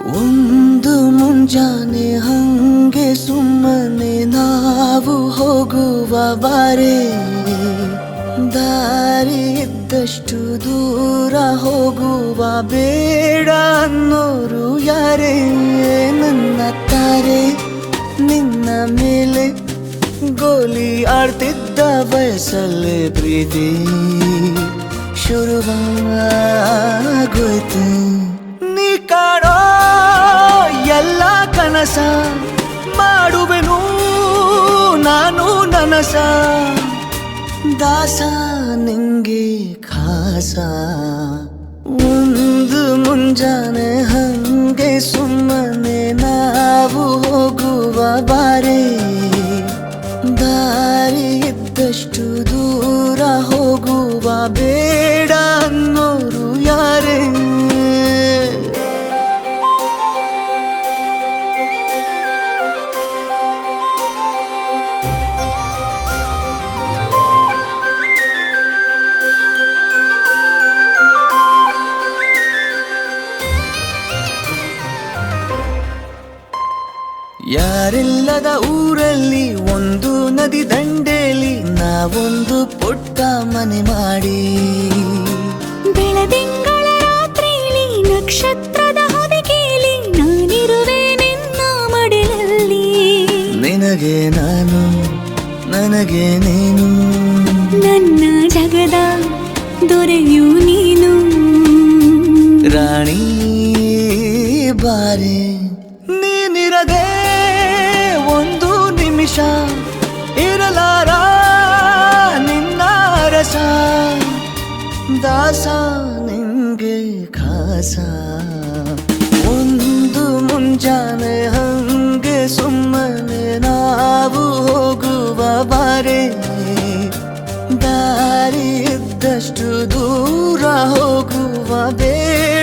ಒಂದು ಮುಂಜಾನೆ ಹಂಗೆ ಸುಮ್ಮನೆ ನಾವು ಹೋಗುವ ಬಾರೆ, ದಾರಿ ಇದ್ದಷ್ಟು ದೂರ ಹೋಗುವ ಬೇಡ ಅನ್ನೋರು ಯಾರೇ. ನನ್ನ ತಾರೆ ನಿನ್ನ ಮೇಲೆ ಗೋಲಿ ಆಡ್ತಿದ್ದ ವಯಸ್ಸಲ್ಲೇ ಪ್ರೀತಿ ಶುರುವಾಗೋಯ್ತು. ನೀ ಕಾಣೋ ಎಲ್ಲ ಕನಸ ಮಾಡುವೆನು ನಾನು ನನಸ, ದಾಸ ನಿಂಗೆ ಖಾಸ. ಒಂದು ಮುಂಜಾನೆ ಹಂಗೆ ಸುಮ್ಮನೆ ನಾವು ಹೋಗುವ ಬಾರೆ, ದಾರಿ ಇದ್ದಷ್ಟು ದೂರ ಹೋಗುವ ಬೇಡ ಅನ್ನೋರು ಯಾರೇ. ಯಾರಿಲ್ಲದ ಊರಲ್ಲಿ ಒಂದು ನದಿ ದಂಡೆಯಲ್ಲಿ ನಾವೊಂದು ಪುಟ್ಟ ಮನೆ ಮಾಡಿ, ಬೆಳದಿಂಗಳ ರಾತ್ರಿಯಲ್ಲಿ ನಕ್ಷತ್ರದ ಹೊದಿಕೆಯಲ್ಲಿ ನಾನಿರುವೆ ನಿನ್ನ ಮಡಿಲಲ್ಲಿ. ನಿನಗೆ ನಾನು ನನಗೆ ನೀನು, ನನ್ನ ಜಗದ ದೊರೆಯು ನೀನು. ರಾಣಿ ಬಾರೆ ನೀನಿರದೆ ಒಂದು ನಿಮಿಷ ಇರಲಾರ ನಿನ್ನ ರಸ, ದಾಸ ನಿಂಗೆ ಖಾಸ. ಒಂದು ಮುಂಜಾನೆ ಹಂಗೆ ಸುಮ್ಮನೆ ನಾವು ಹೋಗುವ ಬಾರೆ, ದಾರಿ ಇದ್ದಷ್ಟು ದೂರ ಹೋಗುವ ಬೇಡ